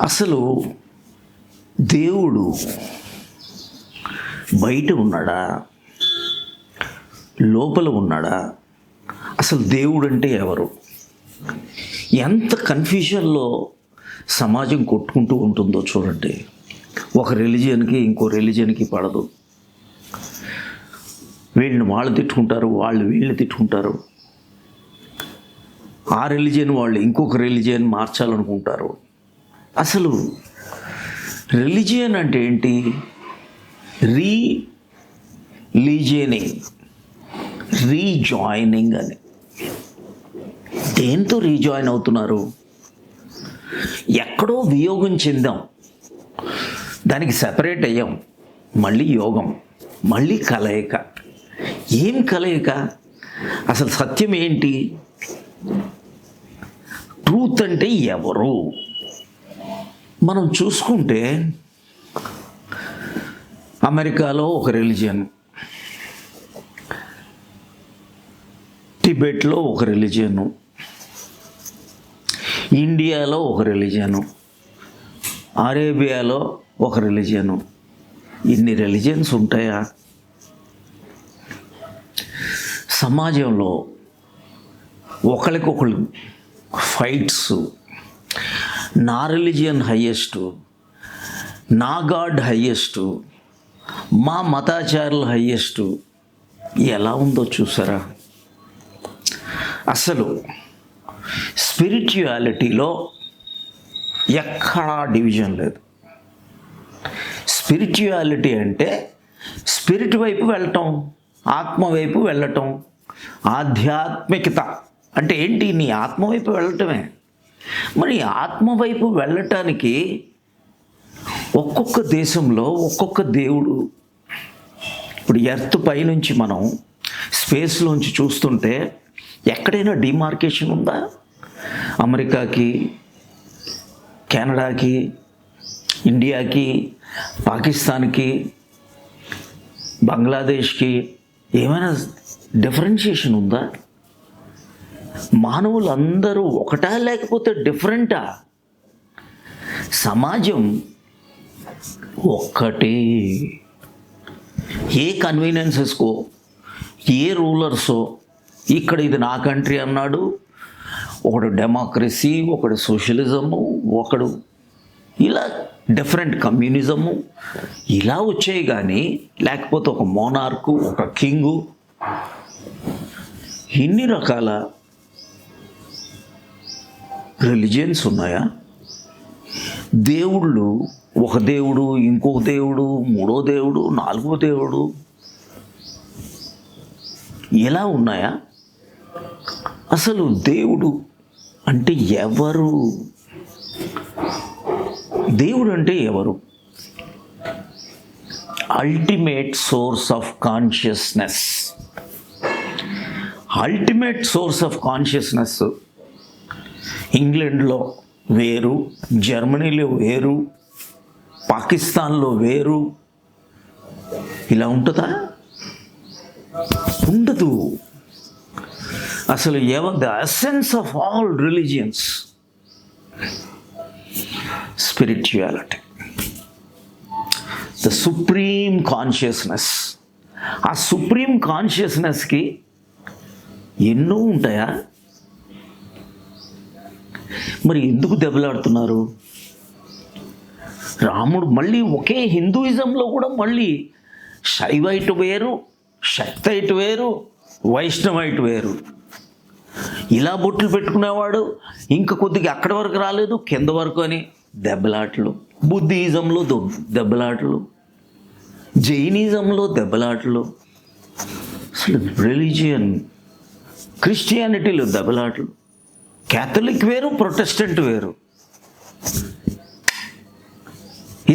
అసలు దేవుడు బయట ఉన్నాడా, లోపల ఉన్నాడా? అసలు దేవుడు అంటే ఎవరు? ఎంత కన్ఫ్యూజన్లో సమాజం కొట్టుకుంటూ ఉంటుందో చూడండి. ఒక రిలీజియన్కి ఇంకో రిలీజియన్కి పడదు. వీళ్ళని వాళ్ళు తిట్టుకుంటారు, వాళ్ళు వీళ్ళని తిట్టుకుంటారు. ఆ రిలీజియన్ వాళ్ళు ఇంకొక రిలీజియన్ మార్చాలనుకుంటారు. అసలు రిలీజియన్ అంటే ఏంటి? రీజాయినింగ్ అని. దేంతో రీజాయిన్ అవుతున్నారు? ఎక్కడో వియోగం చెందాం, దానికి సెపరేట్ అయ్యాం, మళ్ళీ యోగం, మళ్ళీ కలయిక. ఏం కలయిక? అసలు సత్యం ఏంటి? ట్రూత్ అంటే ఎవరు? మనం చూసుకుంటే అమెరికాలో ఒక రిలీజియన్, టిబెట్లో ఒక రిలీజియను, ఇండియాలో ఒక రిలీజియను, అరేబియాలో ఒక రిలీజియను. ఇన్ని రిలీజియన్స్ ఉంటాయా? సమాజంలో ఒకరికొకరు ఫైట్స్. నా రిలీజియన్ హయ్యెస్ట్, నా గాడ్ హయ్యెస్ట్, మా మతాచారులు హయ్యెస్ట్. ఎలా ఉందో చూసారా? అసలు స్పిరిచువాలిటీలో ఎక్కడా డివిజన్ లేదు. స్పిరిచువాలిటీ అంటే స్పిరిట్ వైపు వెళ్ళటం, ఆత్మ వైపు వెళ్ళటం. ఆధ్యాత్మికత అంటే ఏంటి? నీ ఆత్మ వైపు వెళ్ళటమే. మరి ఆత్మ వైపు వెళ్ళటానికి ఒక్కొక్క దేశంలో ఒక్కొక్క దేవుడు. ఇప్పుడు ఎర్త్ పైనుంచి మనం స్పేస్లోంచి చూస్తుంటే ఎక్కడైనా డిమార్కేషన్ ఉందా? అమెరికాకి, కెనడాకి, ఇండియాకి, పాకిస్తాన్కి, బంగ్లాదేశ్కి ఏమైనా డిఫరెన్షియేషన్ ఉందా? మానవులందరూ ఒకటా లేకపోతే డిఫరెంటా? సమాజం ఒక్కటే. ఏ కన్వీనియన్సెస్కో, ఏ రూలర్సో, ఇక్కడ ఇది నా కంట్రీ అన్నాడు, ఒకడు డెమోక్రసీ, ఒకడు సోషలిజము, ఒకడు ఇలా డిఫరెంట్ కమ్యూనిజము ఇలా వచ్చాయి. కానీ లేకపోతే ఒక మోనార్కు, ఒక కింగు, ఇన్ని రకాల రిలీజియన్స్ ఉన్నాయా? దేవుళ్ళు, ఒక దేవుడు, ఇంకొక దేవుడు, మూడో దేవుడు, నాలుగో దేవుడు ఎలా ఉన్నాయా? అసలు దేవుడు అంటే ఎవరు? దేవుడు అంటే ఎవరు? Ultimate source of consciousness. Ultimate source of consciousness ఇంగ్లాండ్లో వేరు, జర్మనీలో వేరు, పాకిస్తాన్లో వేరు. ఇలా ఉంటుందా? ఉండదు. అసలు the essence of all religions spirituality, the supreme consciousness. ఆ సుప్రీం కాన్షియస్నెస్కి ఎన్నో ఉంటాయా? మరి ఎందుకు దెబ్బలాడుతున్నారు? రాముడు మళ్ళీ ఒకే హిందూయిజంలో కూడా మళ్ళీ శైవైట్ వేరు, శక్తైట్ వేరు, వైష్ణవైట్ వేరు. ఇలా బొట్లు పెట్టుకునేవాడు ఇంకా కొద్దిగా అక్కడి వరకు రాలేదు, కింద వరకు అని దెబ్బలాటలు. బుద్ధిజంలో దెబ్బలాటలు, జైనిజంలో దెబ్బలాటలు, అసలు రిలీజియన్ క్రిస్టియానిటీలో దెబ్బలాటలు. క్యాథలిక్ వేరు, ప్రొటెస్టెంట్ వేరు,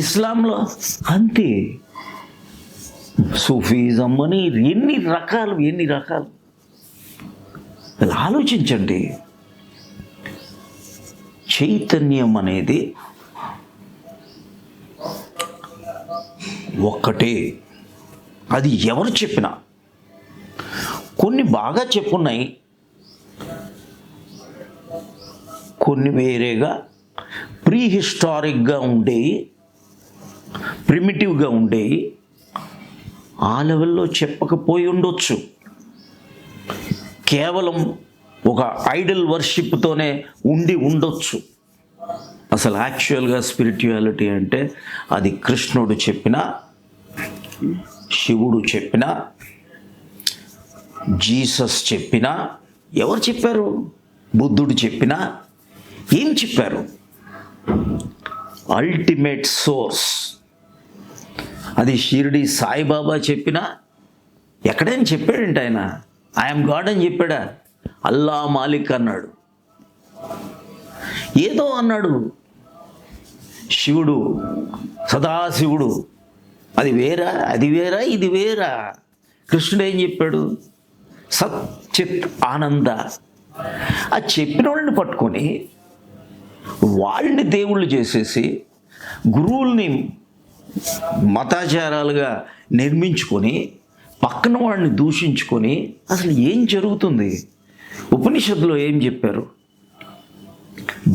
ఇస్లాంలో అంతే. సూఫీజం అని ఎన్ని రకాలు. ఆలోచించండి. చైతన్యం అనేది ఒక్కటే. అది ఎవరు చెప్పినా, కొన్ని బాగా చెప్పున్నాయి, కొన్ని వేరేగా, ప్రీహిస్టారిక్గా ఉండే, ప్రిమిటివ్గా ఉండే ఆ లెవెల్లో చెప్పకపోయి ఉండొచ్చు. కేవలం ఒక ఐడల్ వర్షిప్తోనే ఉండి ఉండొచ్చు. అసలు యాక్చువల్గా స్పిరిచువాలిటీ అంటే అది కృష్ణుడు చెప్పినా, శివుడు చెప్పినా, జీసస్ చెప్పినా, ఎవరు చెప్పారు? బుద్ధుడు చెప్పినా ఏం చెప్పారు? Ultimate source. అది షిరిడి సాయిబాబా చెప్పినా, ఎక్కడైనా చెప్పాడంటే ఆయన ఐఎమ్ గాడ్ అని చెప్పాడా? అల్లా మాలిక్ అన్నాడు, ఏదో అన్నాడు. శివుడు, సదాశివుడు, అది వేరా, అది వేరా, ఇది వేరా. కృష్ణుడు ఏం చెప్పాడు? సత్ చిత్ ఆనంద. ఆ చెప్పిన వాళ్ళని పట్టుకొని వాళ్ళని దేవుళ్ళు చేసేసి గురువుల్ని మతాచారాలుగా నిర్మించుకొని పక్కన వాడిని దూషించుకొని అసలు ఏం జరుగుతుంది? ఉపనిషత్తులో ఏం చెప్పారు?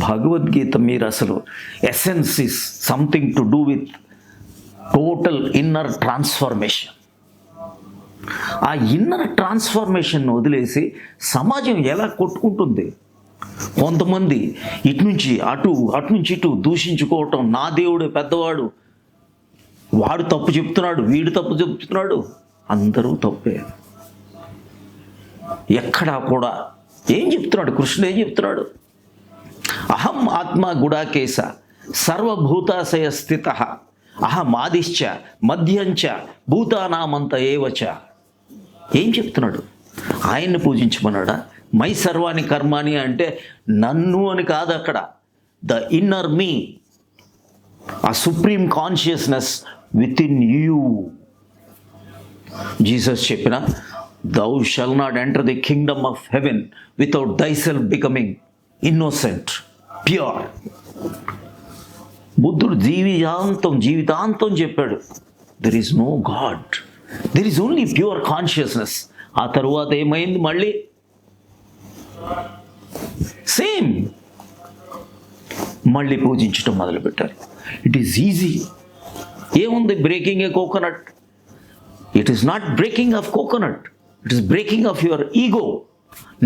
భగవద్గీత మీరు అసలు essence is something to do with total inner transformation. ఆ ఇన్నర్ ట్రాన్స్ఫర్మేషన్ వదిలేసి సమాజం ఎలా కొట్టుకుంటుంది? కొంతమంది ఇటు నుంచి అటు, అటు నుంచి ఇటు దూషించుకోవటం, నా దేవుడే పెద్దవాడు, వాడు తప్పు చెప్తున్నాడు, వీడు తప్పు చెప్తున్నాడు, అందరూ తప్పే. ఎక్కడా కూడా ఏం చెప్తున్నాడు కృష్ణుడు? ఏం చెప్తున్నాడు? అహం ఆత్మ గుడాకేశ సర్వభూతాశయ స్థిత అహమాదిశ్చ మధ్యంచ భూతానామంత ఏవచ. ఏం చెప్తున్నాడు? ఆయన్ని పూజించమన్నాడా? మై సర్వాణి కర్మాని అంటే నన్ను అని కాదు, అక్కడ ద ఇన్నర్ మీ, ఆ supreme consciousness with in you. Jesus చెప్పిన thou shall not enter the kingdom of heaven without thyself becoming innocent, pure. బుద్ధుడు జీవితాంతం చెప్పాడు, there is no God, there is only pure consciousness. ఆ తరువాత ఏమైంది? మళ్ళీ సేమ్, మళ్ళీ పూజించడం మొదలుపెట్టారు. It is easy. ఏముంది breaking a coconut? It is not breaking of coconut, it is breaking of your ego.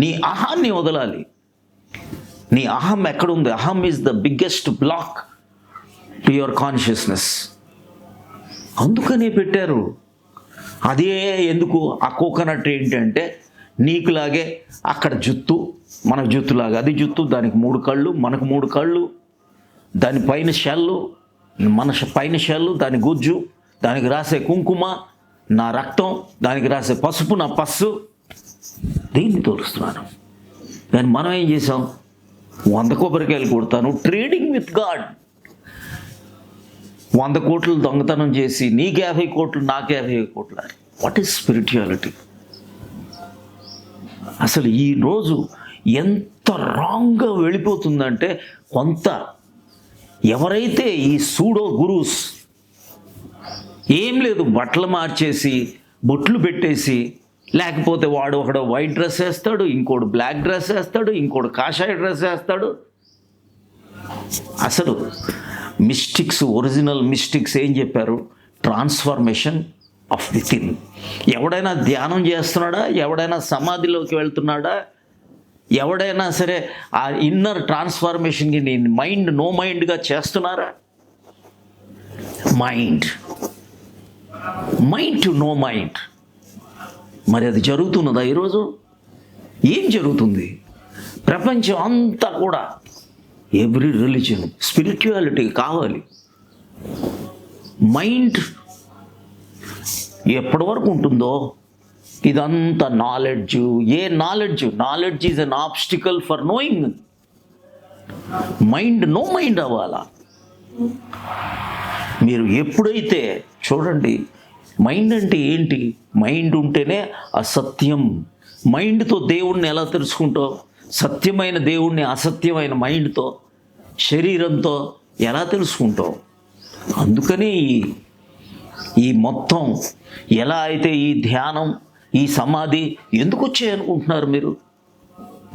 నీ అహాన్ని వదలాలి. నీ అహం ఎక్కడుంది? అహం is the biggest block to your consciousness. అందుకనే పెట్టారు. అదే ఎందుకు ఆ కోకోనట్ ఏంటంటే, నీకులాగే అక్కడ జుత్తు, మన జుత్తులాగా అది జుత్తు, దానికి 3 కళ్ళు, మనకు 3 కళ్ళు, దాని పైన షెల్లు, మన పైన షెల్లు, దాని గుజ్జు, దానికి రాసే కుంకుమ నా రక్తం, దానికి రాసే పసుపు నా పస్సు. దీన్ని తోలుస్తున్నాను. దాన్ని మనం ఏం చేసాం? 100 కొబ్బరికాయలు కొడతాను, ట్రేడింగ్ విత్ గాడ్. 100 కోట్లు దొంగతనం చేసి నీకు 50 కోట్లు, నాకు 50 కోట్లు. What is spirituality? అసలు ఈరోజు ఎంత రాంగ్గా వెళ్ళిపోతుందంటే, కొంత ఎవరైతే ఈ సూడో గురూస్ ఏం లేదు, బట్టలు మార్చేసి బొట్లు పెట్టేసి, లేకపోతే వాడు ఒకడు వైట్ డ్రెస్ వేస్తాడు, ఇంకోడు బ్లాక్ డ్రెస్ వేస్తాడు, ఇంకోడు కాషాయ డ్రెస్ వేస్తాడు. అసలు మిస్టిక్స్, ఒరిజినల్ మిస్టిక్స్ ఏం చెప్పారు? Transformation of within. ఎవడైనా ధ్యానం చేస్తున్నాడా? ఎవడైనా సమాధిలోకి వెళ్తున్నాడా? ఎవడైనా సరే ఆ ఇన్నర్ ట్రాన్స్ఫర్మేషన్కి నీ మైండ్ నో మైండ్గా చేస్తున్నారా? Mind to no mind. మరి అది జరుగుతున్నదా ఈరోజు? ఏం జరుగుతుంది? ప్రపంచం అంతా కూడా ఎవ్రీ రిలీజియన్ స్పిరిచువాలిటీ కావాలి. మైండ్ ఎప్పటి వరకు ఉంటుందో ఇదంతా knowledge. A knowledge is an obstacle for knowing. Mind no mind అవ్వాలా. మీరు ఎప్పుడైతే చూడండి, మైండ్ అంటే ఏంటి? మైండ్ ఉంటేనే అసత్యం. మైండ్తో దేవుణ్ణి ఎలా తెలుసుకుంటావు? సత్యమైన దేవుణ్ణి అసత్యమైన మైండ్తో, శరీరంతో ఎలా తెలుసుకుంటావు? అందుకని ఈ మొత్తం ఎలా అయితే ఈ ధ్యానం, ఈ సమాధి ఎందుకు వచ్చాయనుకుంటున్నారు మీరు?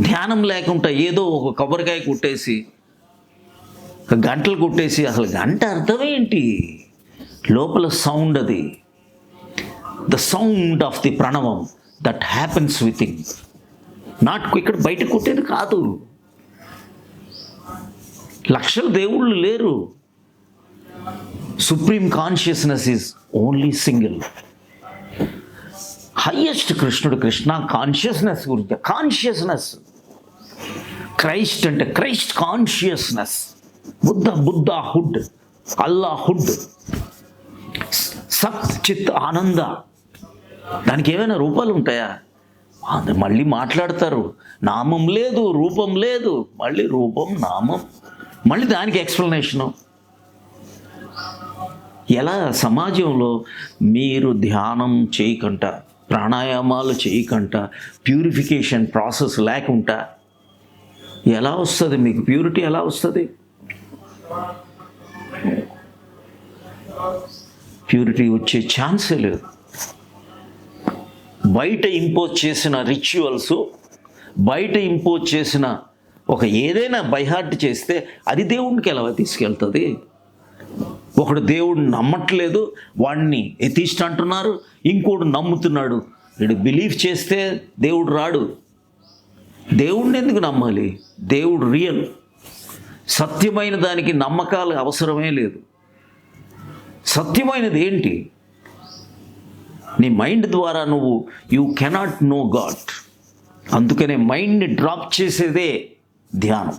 ధ్యానం లేకుండా ఏదో ఒక కొబ్బరికాయ కుట్టేసి గంటలు కొట్టేసి అసలు గంట అర్థమేంటి? లోపల సౌండ్ అది, ద సౌండ్ ఆఫ్ ది ప్రణవం that happens with in, not ఇక్కడ బయట కొట్టేది కాదు. లక్షల దేవుళ్ళు లేరు. Supreme consciousness is only single. Highest కృష్ణుడు. కృష్ణ కాన్షియస్నెస్ గురించి, కాన్షియస్నెస్. క్రైస్ట్ అంటే క్రైస్ట్ కాన్షియస్నెస్. బుద్ధ హుడ్, అల్లా హుడ్, సత్ చిత్ ఆనంద. దానికి ఏమైనా రూపాలు ఉంటాయా? మళ్ళీ మాట్లాడతారు, నామం లేదు, రూపం లేదు, మళ్ళీ రూపం, నామం, మళ్ళీ దానికి ఎక్స్ప్లెనేషను. ఎలా సమాజంలో మీరు ధ్యానం చేయకుండా, ప్రాణాయామాలు చేయకుండా, ప్యూరిఫికేషన్ ప్రాసెస్ లేకుండా ఎలా వస్తుంది మీకు ప్యూరిటీ? ఎలా వస్తుంది? ప్యూరిటీ వచ్చే ఛాన్సే లేదు. బయట ఇంపోజ్ చేసిన రిచువల్స్, బయట ఇంపోజ్ చేసిన ఒక ఏదైనా బైహార్ట్ చేస్తే అది దేవుడికి ఎలా తీసుకెళ్తుంది? ఒకడు దేవుడిని నమ్మట్లేదు, వాడిని ఎథీస్ట్ అంటున్నారు, ఇంకోడు నమ్ముతున్నాడు. వీడు బిలీవ్ చేస్తే దేవుడు రాడు. దేవుడిని ఎందుకు నమ్మాలి? దేవుడు రియల్. సత్యమైన దానికి నమ్మకాలు అవసరమే లేదు. సత్యమైనది ఏంటి? నీ మైండ్ ద్వారా నువ్వు యూ కెనాట్ నో గాడ్. అందుకనే మైండ్ని డ్రాప్ చేసేదే ధ్యానం.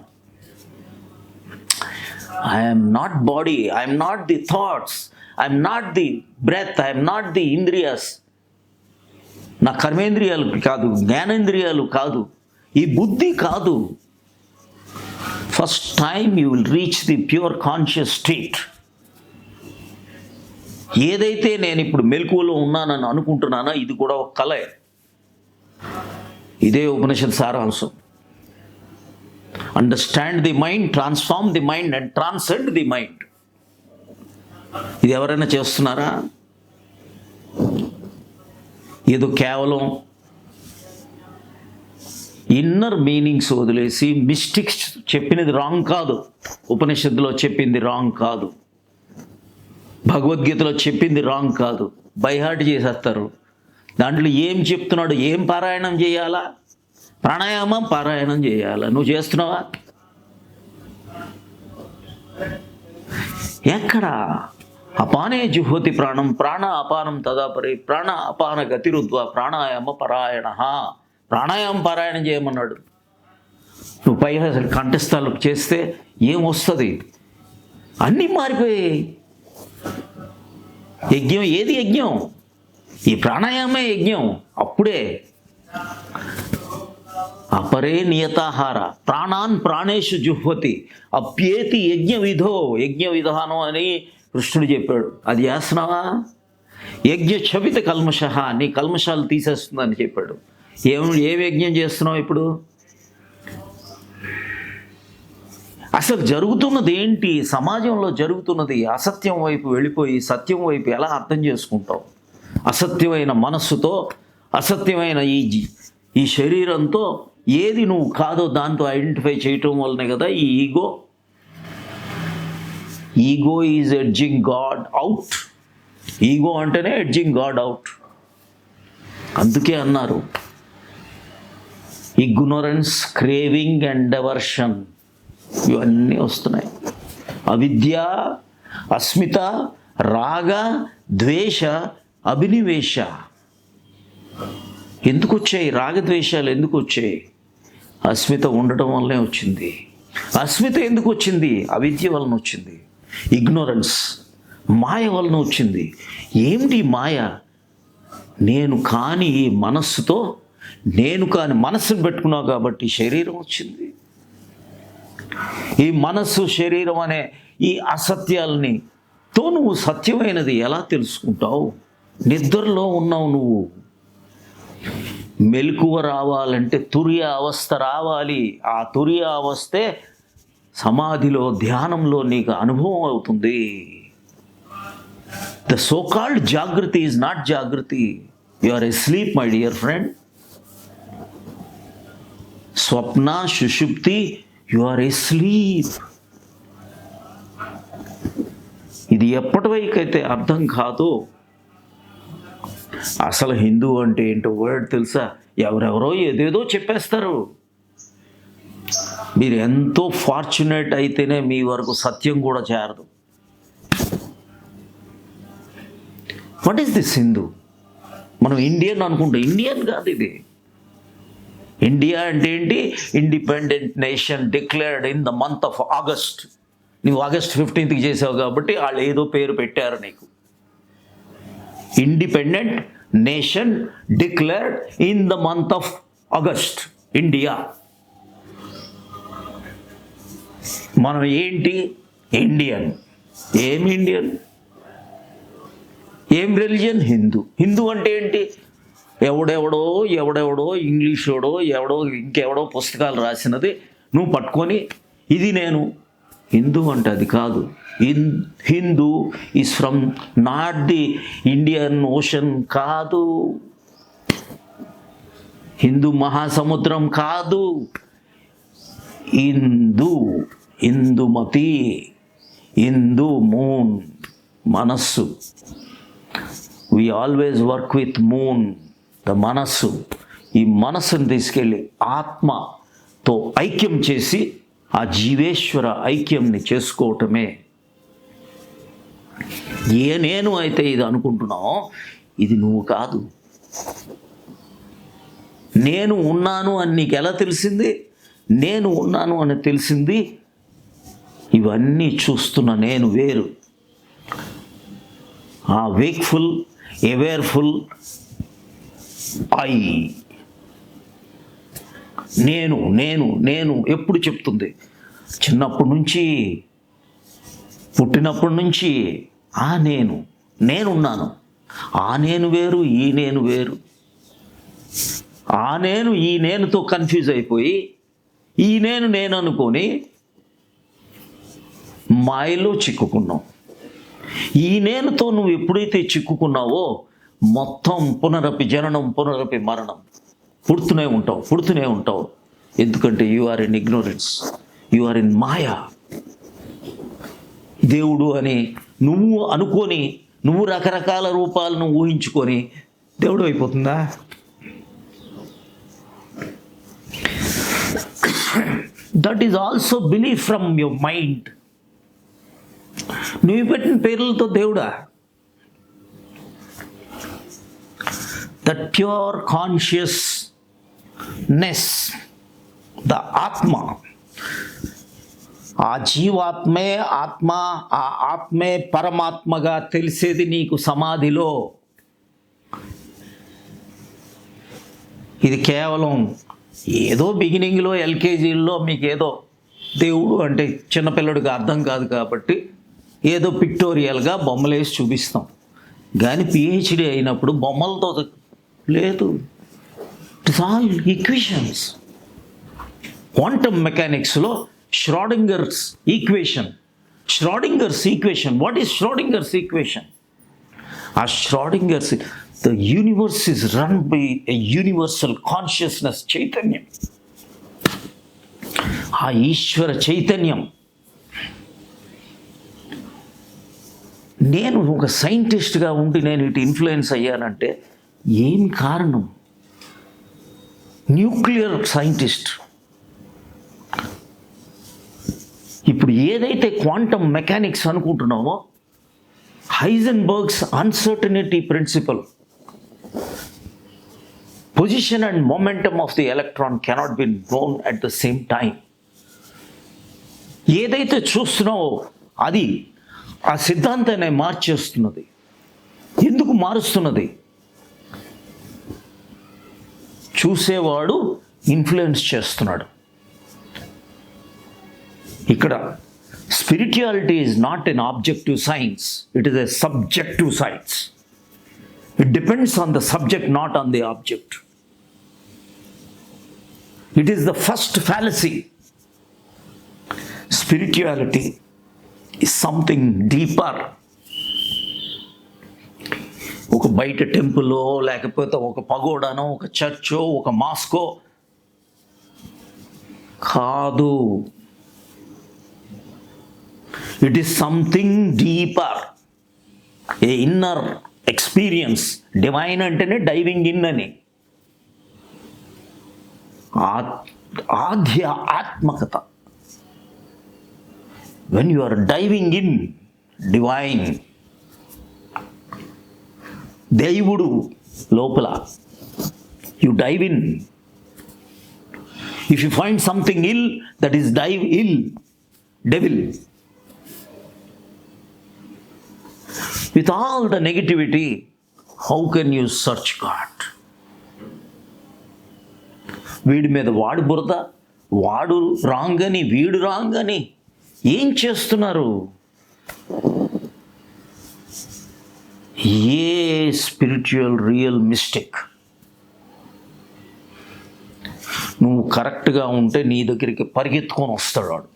I'm not body, I'm not the thoughts, I'm not the breath, I'm not the ఇంద్రియాస్. నా కర్మేంద్రియాలు కాదు, జ్ఞానేంద్రియాలు కాదు, ఈ బుద్ధి కాదు. First time you will reach the pure conscious state. ఏదైతే నేను ఇప్పుడు మెలకువలో ఉన్నానని అనుకుంటున్నానో ఇది కూడా ఒక కలే. ఇదే ఉపనిషత్ సారాంశం. Understand the mind, transform the mind and transcend the mind. ఇది ఎవరైనా చేస్తున్నారా? ఏదో కేవలం ఇన్నర్ మీనింగ్స్ వదిలేసి, మిస్టిక్స్ చెప్పినది రాంగ్ కాదు, ఉపనిషత్తులో చెప్పింది రాంగ్ కాదు, భగవద్గీతలో చెప్పింది రాంగ్ కాదు, బైహార్ట్ చేసేస్తారు. దాంట్లో ఏం చెప్తున్నాడు, ఏం పారాయణం చేయాలా? ప్రాణాయామం పారాయణం చేయాలా? నువ్వు చేస్తున్నావా? ఎక్కడ? అపానే జుహోతి ప్రాణం, ప్రాణ అపానం తదాపరి, ప్రాణ అపాన గతిరుద్వ ప్రాణాయామ పరాయణ. ప్రాణాయామం పారాయణం చేయమన్నాడు. నువ్వు పై కంఠస్థాలు చేస్తే ఏం వస్తుంది? అన్నీ మారిపోయాయి. యజ్ఞం ఏది? యజ్ఞం ఈ ప్రాణాయామే యజ్ఞం. అప్పుడే అపరే నియతాహార ప్రాణాన్ ప్రాణేషు జుహ్వతి అప్యేతి యజ్ఞ విధో. యజ్ఞ విధానం అని కృష్ణుడు చెప్పాడు. అది చేస్తున్నావా? యజ్ఞ క్షపిత కల్మష, నీ కల్మషాలు తీసేస్తుందని చెప్పాడు. ఏం యజ్ఞం చేస్తున్నావు ఇప్పుడు? అసలు జరుగుతున్నది ఏంటి? సమాజంలో జరుగుతున్నది అసత్యం వైపు వెళ్ళిపోయి సత్యం వైపు ఎలా అర్థం చేసుకుంటావు? అసత్యమైన మనస్సుతో, అసత్యమైన ఈ శరీరంతో ఏది నువ్వు కాదో దాంతో ఐడెంటిఫై చేయటం వల్లనే కదా ఈ ego is edging God out. Ego అంటేనే ఎడ్జింగ్ గాడ్ అవుట్. అందుకే అన్నారు ఇగ్నోరెన్స్, క్రేవింగ్ అండ్ డెవర్షన్ ఇవన్నీ వస్తున్నాయి. అవిద్య, అస్మిత, రాగ, ద్వేష, అభినివేశ. ఎందుకు వచ్చాయి రాగద్వేషాలు? ఎందుకు వచ్చాయి? అస్మిత ఉండటం వల్లనే వచ్చింది. అస్మిత ఎందుకు వచ్చింది? అవిద్య వలన వచ్చింది. ఇగ్నోరెన్స్, మాయ వలన వచ్చింది. ఏమిటి మాయ? నేను కాని ఈ మనస్సుతో, నేను కాని మనస్సును పెట్టుకున్నావు కాబట్టి శరీరం వచ్చింది. ఈ మనస్సు, శరీరం అనే ఈ అసత్యాలని నువ్వు సత్యమైనది ఎలా తెలుసుకుంటావు? నిద్రలో ఉన్నావు నువ్వు. మెలకువ రావాలంటే తుర్య అవస్థ రావాలి. ఆ తుర్య అవస్థే సమాధిలో, ధ్యానంలో నీకు అనుభవం అవుతుంది. ద సో కాల్డ్ జాగృతి ఈజ్ నాట్ జాగృతి. You are asleep my dear friend. స్వప్న, సుషుప్తి, యు ఆర్ ఎస్లీప్. ఇది ఎప్పటివైకైతే అర్థం కాదో, అసలు హిందూ అంటే ఏంటో వర్డ్ తెలుసా, ఎవరెవరో ఏదేదో చెప్పేస్తారు. మీరు ఎంతో ఫార్చునేట్ అయితేనే మీ వరకు సత్యం కూడా చేరదు. What is this Hindu? మనం ఇండియన్ అనుకుంటాం, ఇండియన్ కాదు ఇది. ఇండియా అంటే ఏంటి? Independent nation declared in the month of August. నువ్వు ఆగస్ట్ 15th చేసావు కాబట్టి వాళ్ళు ఏదో పేరు పెట్టారు నీకు. Independent nation declared in the month of August, India. మనం ఏంటి? ఇండియన్. ఏం ఇండియన్? ఏం రిలీజియన్? హిందూ. హిందూ అంటే ఏంటి? ఎవడెవడో ఇంగ్లీషోడో ఎవడో ఇంకెవడో పుస్తకాలు రాసినది నువ్వు పట్టుకొని ఇది నేను హిందూ అంటే అది కాదు. Hindu is from not the Indian ocean కాదు, హిందూ మహాసముద్రం కాదు. ఇందుమతి, ఇందు మూన్, మనస్సు. We always work with moon, the మనస్సు. ఈ మనస్సును తీసుకెళ్ళి ఆత్మతో ఐక్యం చేసి ఆ జీవేశ్వర ఐక్యంని చేసుకోవటమే. నేను అయితే ఇది అనుకుంటున్నావు, ఇది నువ్వు కాదు. నేను ఉన్నాను అని నీకు ఎలా తెలిసింది? నేను ఉన్నాను అని తెలిసింది ఇవన్నీ చూస్తున్న నేను వేరు. ఆ వేక్ఫుల్, అవేర్ఫుల్ ఐ నేను నేను నేను ఎప్పుడు చెప్తుంది? చిన్నప్పటి నుంచి, పుట్టినప్పటి నుంచి ఆ నేనున్నాను. ఆ నేను వేరు, ఈ నేను వేరు. ఆ నేను ఈ నేనుతో కన్ఫ్యూజ్ అయిపోయి ఈ నేను అనుకొని మాయలో చిక్కుకున్నావు. ఈ నేనుతో నువ్వు ఎప్పుడైతే చిక్కుకున్నావో మొత్తం పునరపి జననం పునరపి మరణం, పుడుతూనే ఉంటావు. ఎందుకంటే you are in ignorance, you are in maya. దేవుడు అని నువ్వు అనుకొని నువ్వు రకరకాల రూపాలను ఊహించుకొని దేవుడు అయిపోతుందా? That is also believe from your mind. నువ్వు పెట్టిన పేర్లతో దేవుడా? దట్ ప్యూర్ కాన్షియస్నెస్, ద ఆత్మ, ఆ జీవాత్మే ఆత్మ, ఆ ఆత్మే పరమాత్మగా తెలిసేది నీకు సమాధిలో. ఇది కేవలం ఏదో బిగినింగ్లో ఎల్కేజీల్లో మీకు ఏదో దేవుడు అంటే చిన్నపిల్లడికి అర్థం కాదు కాబట్టి ఏదో పిక్టోరియల్గా బొమ్మలు వేసి చూపిస్తాం. కానీ పిహెచ్డి అయినప్పుడు బొమ్మలతో లేదు. It is all equations. Quantum మెకానిక్స్లో Schrodinger's equation. What is Schrodinger's equation? ఆ Schrodinger's, the universe is run by a universal consciousness, చైతన్యం. ఆ ఈశ్వర చైతన్యం. నేను ఒక సైంటిస్ట్గా ఉండి నేను ఇటు ఇన్ఫ్లుయెన్స్ అయ్యానంటే ఏమి కారణం? Nuclear scientist. ఇప్పుడు ఏదైతే క్వాంటమ్ మెకానిక్స్ అనుకుంటున్నామో, Heisenberg's uncertainty principle, position and momentum of the electron cannot be known at the same time. ఏదైతే చూస్తున్నావో అది ఆ సిద్ధాంతాన్ని మార్చేస్తున్నది. ఎందుకు మారుస్తున్నది? చూసేవాడు ఇన్ఫ్లుయెన్స్ చేస్తున్నాడు. ఇక్కడ spirituality is not an objective science, it is a subjective science. It depends on the subject, not on the object. It is the first fallacy. Spirituality is something deeper. ఒక బయట టెంపుల్లో లేకపోతే ఒక పగోడానో ఒక చర్చో ఒక మాస్కో కాదు. It is something deeper. A inner experience. Divine అంటేనే డైవింగ్ ఇన్ అని. ఆధ్యాత్మకత. When you are diving in divine, దేవుడు లోపల, you dive in. If you find something ill, that is dive ill, devil. With all the negativity, how can you search God? వీడి మీద వాడు బురద, వాడు రాంగ్ అని, వీడు రాంగ్ అని ఏం చేస్తున్నారు? A spiritual real mistake. నువ్వు కరెక్ట్గా ఉంటే నీ దగ్గరికి పరిగెత్తుకొని వస్తాడు వాడు.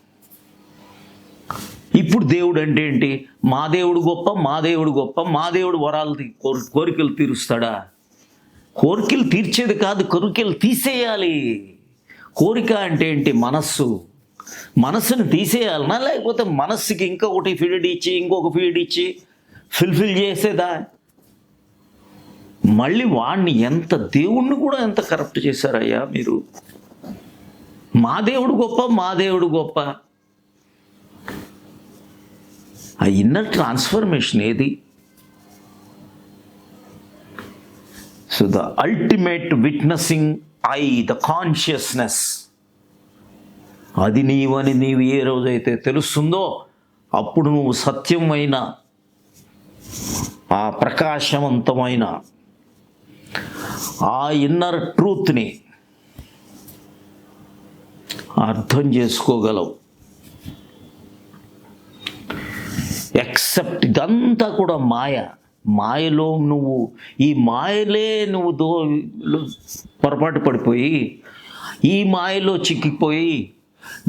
ఇప్పుడు దేవుడు అంటే ఏంటి? మా దేవుడు గొప్ప, మా దేవుడు గొప్ప, మా దేవుడు వరాలు కోరికలు తీరుస్తాడా? కోరికలు తీర్చేది కాదు, కోరికలు తీసేయాలి. కోరిక అంటే ఏంటి? మనస్సు. మనస్సును తీసేయాలనా, లేకపోతే మనస్సుకి ఇంకొకటి ఫీడ్ ఇచ్చి ఇంకొక ఫీడ్ ఇచ్చి ఫుల్ఫిల్ చేసేదా? మళ్ళీ వాడిని ఎంత, దేవుణ్ణి కూడా ఎంత కరప్ట్ చేశారయ్యా మీరు. మా దేవుడు గొప్ప, మా దేవుడు గొప్ప. ఆ ఇన్నర్ ట్రాన్స్ఫర్మేషన్ ఏది? So the ultimate witnessing I, the consciousness, అది నీవని నీవు ఏ రోజైతే తెలుస్తుందో అప్పుడు నువ్వు సత్యమైన, ఆ ప్రకాశవంతమైన ఆ ఇన్నర్ ట్రూత్ని అర్థం చేసుకోగలవు. ఎక్సెప్ట్ ఇదంతా కూడా మాయ. మాయలో నువ్వు, ఈ మాయలే నువ్వు పొరపాటు పడిపోయి ఈ మాయలో చిక్కిపోయి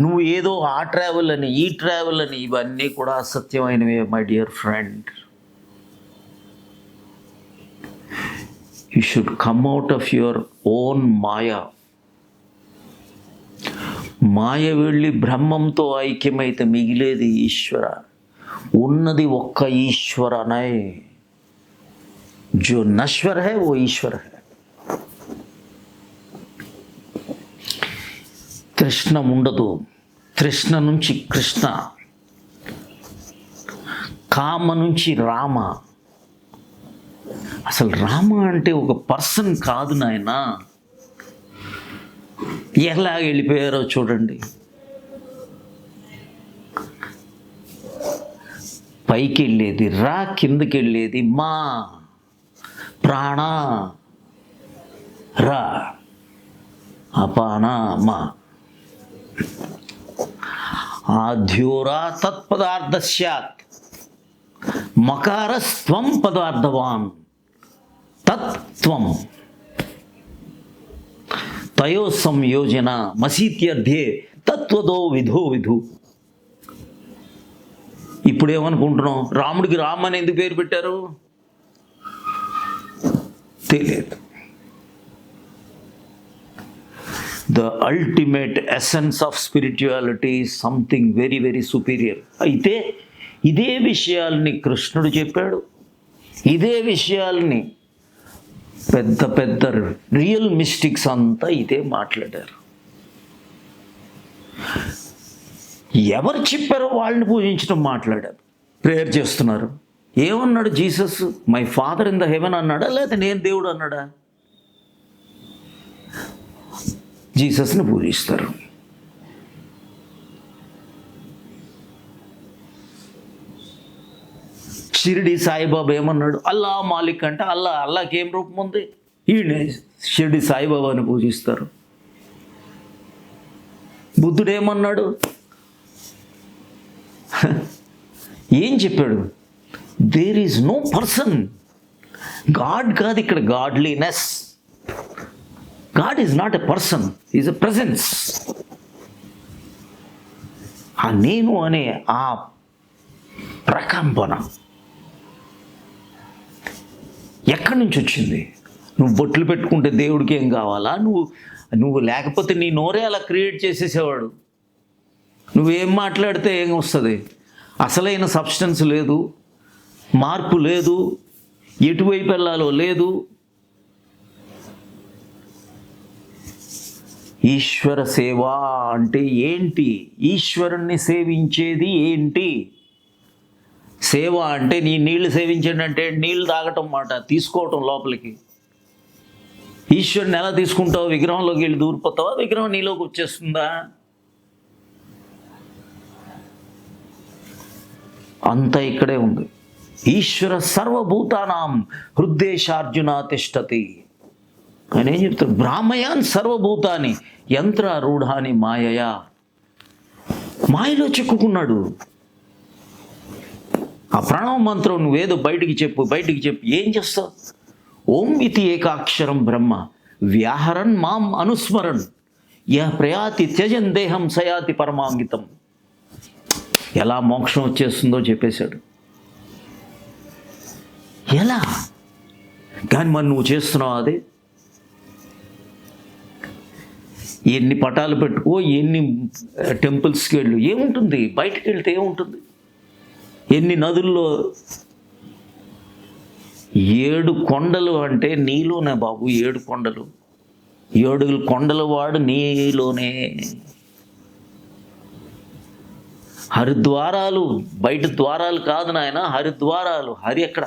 నువ్వు ఏదో ఆ ట్రావెల్ అని, ఈ ట్రావెల్ అని, ఇవన్నీ కూడా అసత్యమైనవే my dear friend. You should come out of your own maya. మాయ వెళ్ళి బ్రహ్మంతో ఐక్యమైతే మిగిలేది ఈశ్వర. ఉన్నది ఒక్క ఈశ్వర నై, जो नश्वर है वो ईश्वर है. తృష్ణ ఉండదు. తృష్ణ నుంచి కృష్ణ, కామ నుంచి రామ. అసలు రామ అంటే ఒక పర్సన్ కాదు నాయన. ఎలా వెళ్ళిపోయారో చూడండి. పైకి వెళ్ళేది రా, కిందకి వెళ్ళేది మా. ప్రాణ రా, అపాన మా. ఆద్యోరా తత్పదార్థ స్యాత్, మకారస్త్వం పదార్థవాన్ తత్వం. తయో సంయోజన మసీత్యర్థే తత్వదో విధో విధు. ఇప్పుడు ఏమనుకుంటున్నాం? రాముడికి రామ్ అని ఎందుకు పేరు పెట్టారు? తెలియదు. The ultimate essence of spirituality is something very very superior. అయితే ఇదే విషయాల్ని కృష్ణుడు చెప్పాడు. ఇదే విషయాల్ని పెద్ద పెద్ద రియల్ మిస్టిక్స్ అంతా ఇదే మాట్లాడారు. ఎవరు చెప్పారో వాళ్ళని పూజించడం మాట్లాడారు. ప్రేయర్ చేస్తున్నారు. ఏమన్నాడు Jesus? My father in the heaven అన్నాడా, లేదా నేను దేవుడు అన్నాడా? జీసస్ని పూజిస్తారు. షిరిడి సాయిబాబా ఏమన్నాడు? అల్లా మాలిక్ అంటే అల్లాకి ఏం రూపం ఉంది? ఈయన షిరిడి సాయిబాబాని పూజిస్తారు. బుద్ధుడు ఏమన్నాడు? ఏం చెప్పాడు? There is no person. God కాదు ఇక్కడ godliness. God is not a person, is a presence. ఆ నేను అనే ఆ ప్రకంపన ఎక్కడి నుంచి వచ్చింది? నువ్వు బొట్లు పెట్టుకుంటే దేవుడికి ఏం కావాలా? నువ్వు లేకపోతే నీ నోరే అలా క్రియేట్ చేసేసేవాడు. నువ్వేం మాట్లాడితే ఏం వస్తుంది? అసలైన సబ్స్టెన్స్ లేదు, మార్పు లేదు, ఎటువైపు వెళ్ళాలో లేదు. ఈశ్వర సేవ అంటే ఏంటి? ఈశ్వరుణ్ణి సేవించేది ఏంటి? సేవ అంటే నీ నీళ్లు సేవించండి అంటే నీళ్లు తాగటం మాట, తీసుకోవటం లోపలికి. ఈశ్వరుని ఎలా తీసుకుంటావు? విగ్రహంలోకి వెళ్ళి దూరిపోతావా? విగ్రహం నీలోకి వచ్చేస్తుందా? అంతా ఇక్కడే ఉంది. ఈశ్వర సర్వభూతానాం హృద్దేశార్జున తిష్టతి. ఆయన ఏం చెప్తారు? బ్రాహ్మయాన్ సర్వభూతాన్ని యంత్రారూఢాని మాయయా. మాయలో చిక్కుకున్నాడు. ఆ ప్రణవ మంత్రం నువ్వేదో బయటికి చెప్పు. ఏం చేస్తావు? ఓం ఇతి ఏకాక్షరం బ్రహ్మ వ్యాహరన్ మాం అనుస్మరన్ యః ప్రయాతి త్యజన్ దేహం సయాతి పరమాంగితం. ఎలా మోక్షం వచ్చేస్తుందో చెప్పేశాడు. ఎలా? కానీ మరి నువ్వు చేస్తున్నావు అది. ఎన్ని పటాలు పెట్టుకో, ఎన్ని టెంపుల్స్కి వెళ్ళు, ఏముంటుంది? బయటికి వెళ్తే ఏముంటుంది? ఎన్ని నదుల్లో 7 కొండలు అంటే నీలోనే బాబు. 7 కొండలు, 7 కొండల వాడు నీలోనే. హరిద్వారాలు బయట ద్వారాలు కాదు నాయన, హరిద్వారాలు. హరి ఎక్కడ?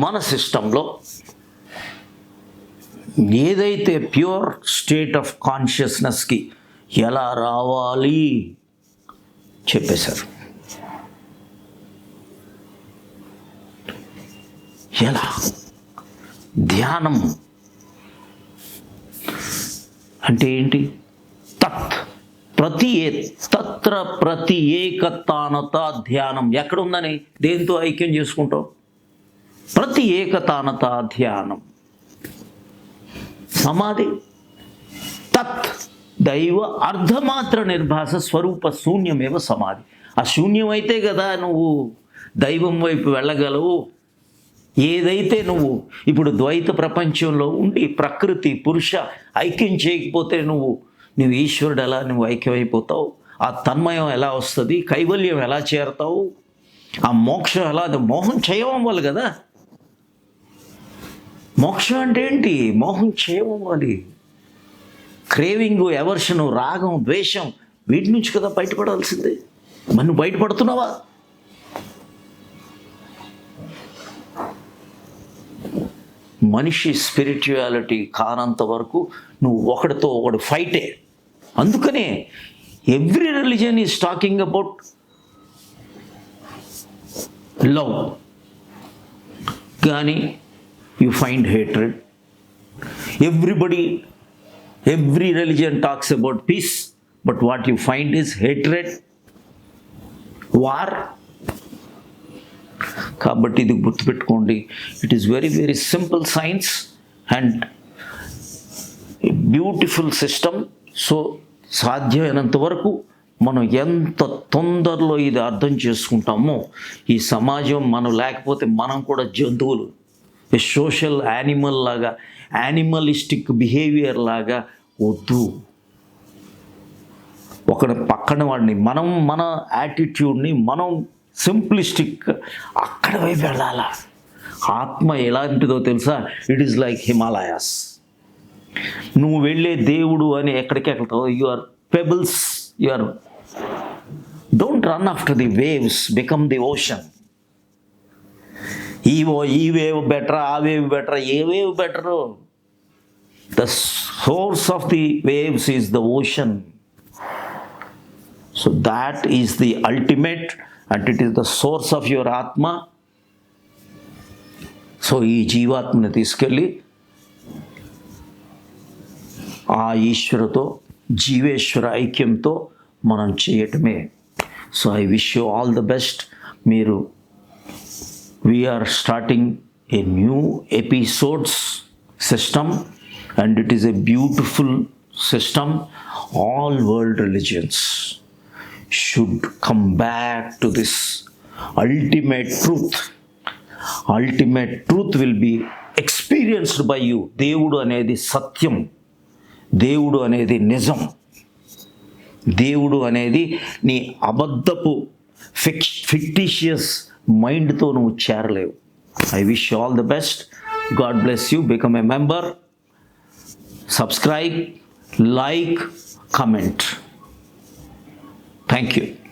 మన సిస్టంలో ఏదైతే ప్యూర్ స్టేట్ ఆఫ్ కాన్షియస్నెస్కి ఎలా రావాలి చెప్పేశారు. ఎలా? ధ్యానం అంటే ఏంటి? తత్ర ప్రతి ఏకతానత ధ్యానం. ఎక్కడుందని? దేంతో ఐక్యం చేసుకుంటావు? ప్రతి ఏకతానత ధ్యానం. సమాధి తత్ దైవ అర్ధమాత్ర నిర్భాస స్వరూప శూన్యమేవ సమాధి. ఆ శూన్యం అయితే కదా నువ్వు దైవం వైపు వెళ్ళగలవు. ఏదైతే నువ్వు ఇప్పుడు ద్వైత ప్రపంచంలో ఉండి ప్రకృతి పురుష ఐక్యం చేయకపోతే నువ్వు ఈశ్వరుడు ఎలా నువ్వు ఐక్యమైపోతావు? ఆ తన్మయం ఎలా వస్తుంది? కైవల్యం ఎలా చేరతావు? ఆ మోక్షం ఎలా? మోహం చేయమవ్వాలి కదా. మోక్షం అంటే ఏంటి? మోహం చేయమవ్వాలి. క్రేవింగ్, ఎవర్షను, రాగం, ద్వేషం, వీటి నుంచి కదా బయటపడాల్సిందే. మరి నువ్వు బయటపడుతున్నావా? మనిషి స్పిరిచువాలిటీ కానంత వరకు నువ్వు ఒకటితో ఒకటి ఫైటే. అందుకనే every religion is talking about love, కానీ you find hatred. Every religion talks about peace, but what you find is hatred, war. కాబట్టి ఇది గుర్తుపెట్టుకోండి. It is very very simple science and beautiful system. So సాధ్యమైనంత వరకు మనం ఎంత తొందరలో ఇది అర్థం చేసుకుంటామో, ఈ సమాజం మనం లేకపోతే మనం కూడా జంతువులు, సోషల్ యానిమల్ లాగా, యానిమలిస్టిక్ బిహేవియర్ లాగా వద్దు. ఒకటి పక్కన వాడిని మన యాటిట్యూడ్ని మనం సింప్లిస్టిక్ అక్కడ వైపు వెళ్ళాలా. ఆత్మ ఎలాంటిదో తెలుసా? It is like Himalayas. నువ్వు వెళ్ళే దేవుడు అని ఎక్కడికి వెళ్తావు? You are pebbles. You are don't run after the waves, become the ocean. ఈ వేవ్ బెటరా, ఆ వేవ్ బెటరా? ఏ wave better? The source of the waves is the ocean. So that is the ultimate and it is the source of your atma. So ఈ జీవాత్మని తీసుకెళ్ళి ఆ ఈశ్వరుతో జీవేశ్వర ఐక్యంతో మనం చేయటమే. So I wish you all the best. We are starting a new episodes system and it is a beautiful system. All world religions should come back to this ultimate truth. Ultimate truth will be experienced by you. దేవుడు అనేది సత్యం, దేవుడు అనేది నిజం. దేవుడు అనేది నీ అబద్ధపు fictitious మైండ్తో నువ్వు చేరలేవు. I wish you all the best. God bless you. Become a member. Subscribe, like, comment. Thank you.